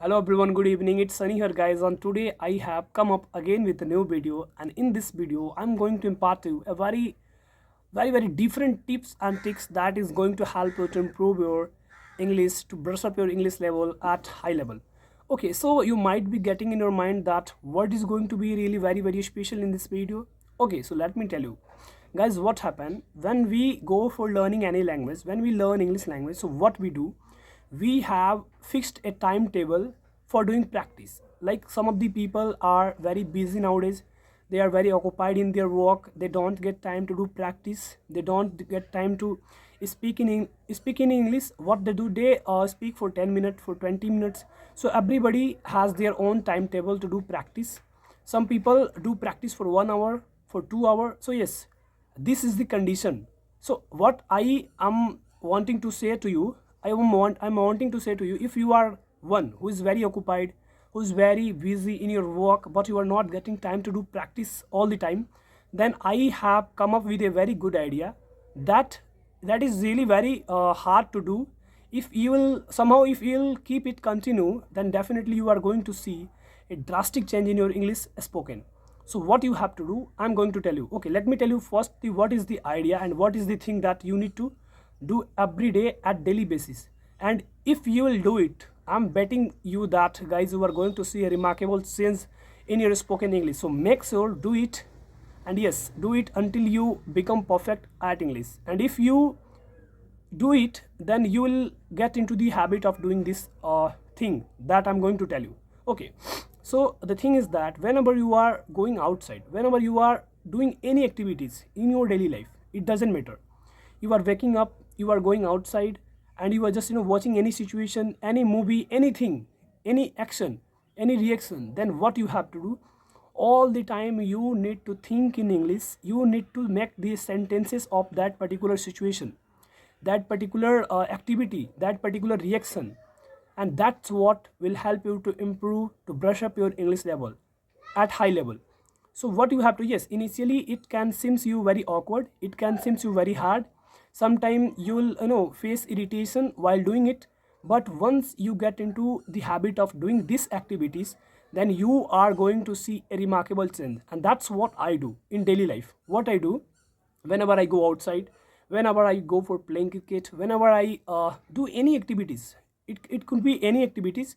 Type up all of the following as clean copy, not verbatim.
Hello everyone, good evening. It's Sunny here guys. On today I have come up again with a new video, and in this video I'm going to impart to you a very different tips and tricks that is going to help you to improve your English, to brush up your English level at high level. Okay, so you might be getting in your mind that what is going to be really very special in this video. Okay, so let me tell you guys what happened when we go for learning any language. When we learn English language, so what we do, we have fixed a timetable for doing practice. Like some of the people are very busy nowadays, they are very occupied in their work, they don't get time to do practice, they don't get time to speak in English. What they do, they speak for 10 minutes, for 20 minutes. So everybody has their own timetable to do practice. Some people do practice for 1 hour, for 2 hour. So yes, this is the condition. So what I am wanting to say to you, I'm wanting to say to you, if you are one who is very occupied, who is very busy in your work, but you are not getting time to do practice all the time, then I have come up with a very good idea that is really very hard to do. If you will somehow, if you will keep it continue, then definitely you are going to see a drastic change in your English spoken. So what you have to do, I'm going to tell you. Okay, let me tell you first what is the idea and what is the thing that you need to do every day at daily basis. And if you will do it, I'm betting you that guys, you are going to see a remarkable change in your spoken English. So make sure do it, and yes, do it until you become perfect at English. And if you do it, then you will get into the habit of doing this thing that I'm going to tell you. Okay, so the thing is that whenever you are going outside, whenever you are doing any activities in your daily life, it doesn't matter, you are waking up, you are going outside, and you are just watching any situation, any movie, anything, any action, any reaction, then what you have to do, all the time you need to think in English. You need to make the sentences of that particular situation, that particular activity, that particular reaction. And that's what will help you to improve, to brush up your English level at high level. So what you have to, yes, initially it can seems you very awkward, it can seems you very hard. Sometimes you will face irritation while doing it, but once you get into the habit of doing these activities, then you are going to see a remarkable change. And that's what I do in daily life. What I do whenever I go outside, whenever I go for playing cricket, whenever I do any activities, it could be any activities,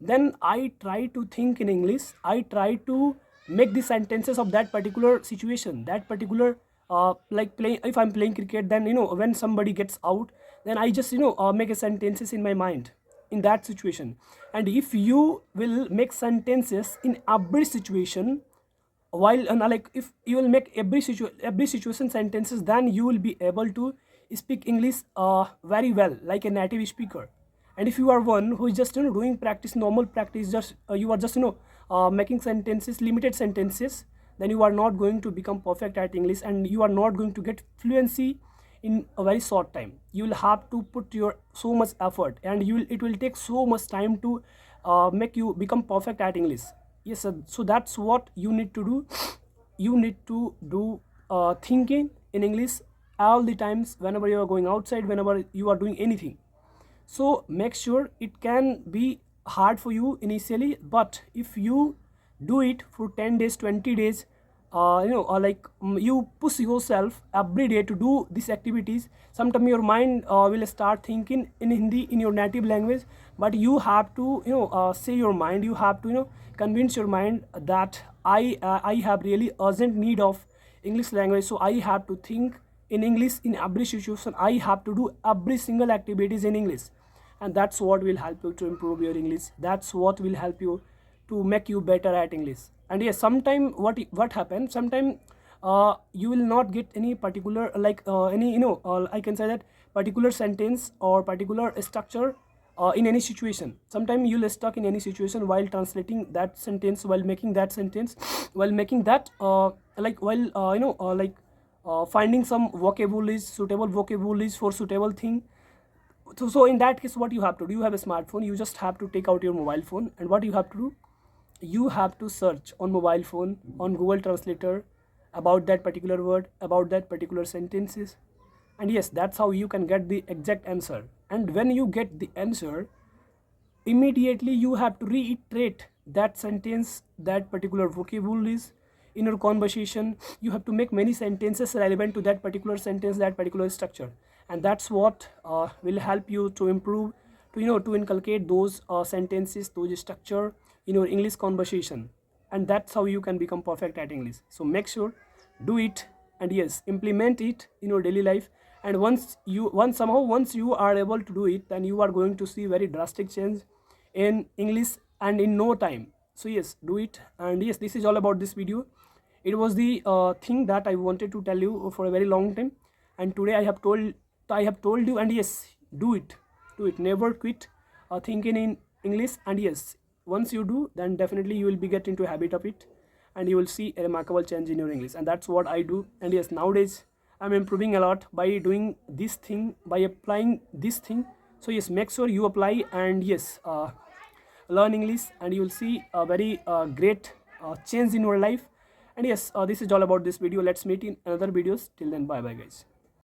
then I try to think in English. I try to make the sentences of that particular situation, that particular like playing. If I'm playing cricket, then when somebody gets out, then I just make a sentences in my mind in that situation. And if you will make sentences in every situation, while like if you will make every situation sentences, then you will be able to speak English very well, like a native speaker. And if you are one who is just doing practice, normal practice, just you are just making sentences, limited sentences, then you are not going to become perfect at English, and you are not going to get fluency in a very short time. You will have to put your so much effort, and it will take so much time to make you become perfect at English. Yes sir. So that's what you need to do. You need to do thinking in English all the times, whenever you are going outside, whenever you are doing anything. So make sure, it can be hard for you initially, but if you do it for 10 days, 20 days, you push yourself every day to do these activities, sometime your mind will start thinking in Hindi, in your native language. But you have to say your mind, you have to convince your mind that I have really urgent need of English language, so I have to think in English in every situation. I have to do every single activities in English. And that's what will help you to improve your English. That's what will help you to make you better at English. And yes, sometime what happens, sometime you will not get any particular like any I can say that particular sentence or particular structure in any situation. Sometimes you'll stuck in any situation while translating that sentence, while making that sentence, while making that like while finding some vocabularies, suitable vocabularies for suitable thing. So in that case, what you have to do, you have a smartphone, you just have to take out your mobile phone, and what you have to do, you have to search on mobile phone, on Google Translator, about that particular word, about that particular sentences. And yes, that's how you can get the exact answer. And when you get the answer, immediately you have to reiterate that sentence, that particular vocabularies in your conversation. You have to make many sentences relevant to that particular sentence, that particular structure, and that's what will help you to improve, to to inculcate those sentences, those structure in your English conversation. And that's how you can become perfect at English. So make sure, do it, and yes, implement it in your daily life. And once you are able to do it, then you are going to see very drastic change in English and in no time. So yes, do it. And yes, this is all about this video. It was the thing that I wanted to tell you for a very long time, and today I have told you. And yes, do it, do it, never quit thinking in English. And yes, once you do, then definitely you will be get into a habit of it, and you will see a remarkable change in your English. And that's what I do. And yes, nowadays I'm improving a lot by doing this thing, by applying this thing. So yes, make sure you apply, and yes, learn English, and you will see a very great change in your life. And yes, this is all about this video. Let's meet in another videos. Till then, bye bye guys.